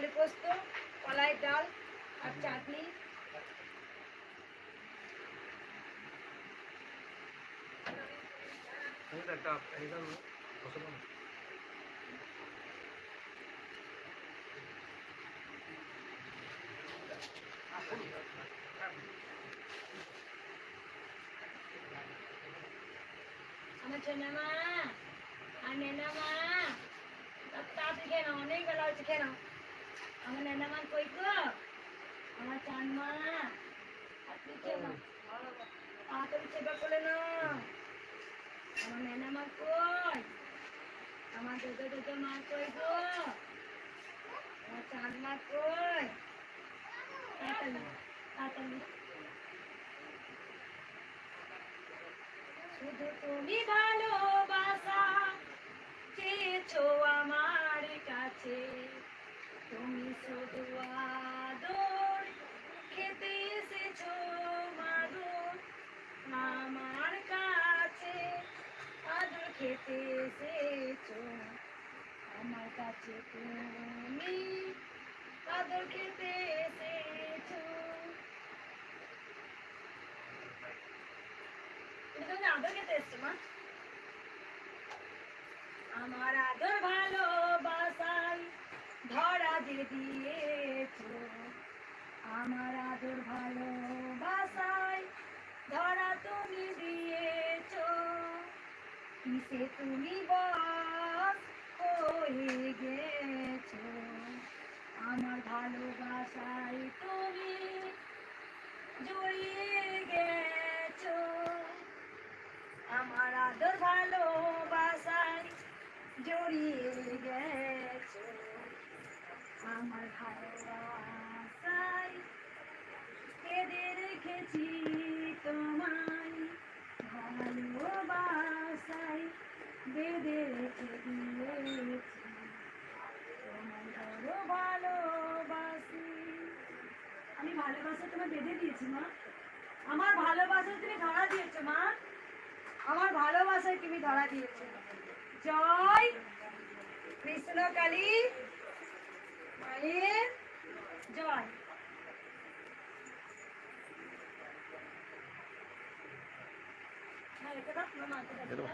আলু পোস্ত, কলাইয়ের ডাল আর চাটনি। আমার ছেলেমা আর নেনামা তাড়াতাড়ি খেয়ে নাও, অনেক বেলা হচ্ছে, খেয়ে নাও। আমার নেনামা কই গো, আমার চানমা আপনি খেয়ে নাও, তাড়াতাড়ি সেবা করে নাও। আমার নেনামা কই, আমার দুটো মা কই গো, আমার চানমা কই, তাড়াতাড়ি তাড়াতাড়ি। শুধু তুমি ভালোবাসা চেয়েছো আমার কাছে, তুমি শুধু আদর খেতে এসেছো মাদর আমার কাছে, আদর খেতে এসেছো আমার কাছে, তুমি আদর খেতে এসেছো। তুমি আদর খেতে এসছো মা, আমার আদর ভালোবাসায় ধরা যে দিয়েছো, আমার আদর ভালোবাসায় ধরা তুমি দিয়েছো, কিসে তুমি বস হয়ে গেছো, আমার ভালোবাসায় তুমি জড়িয়ে গেছো, আমার আদর ভালোবাসায় জড়িয়ে গেছো, আমার ভালোবাসায় কেঁদে রেখেছি তোমায়, ভালোবাসায় বেঁধে রেখে দিয়েছি, তোমায় বড় ভালোবাসি। আমি ভালোবাসা তোমায় বেঁধে দিয়েছি মা, আমার ভালোবাসায় তুমি ধরা দিয়েছো মা, আমার ভালোবাসায় তুমি ধরা দিয়েছো। জয় কৃষ্ণ কালী মায়ের জয়। এটা দাও, মাকে দাও।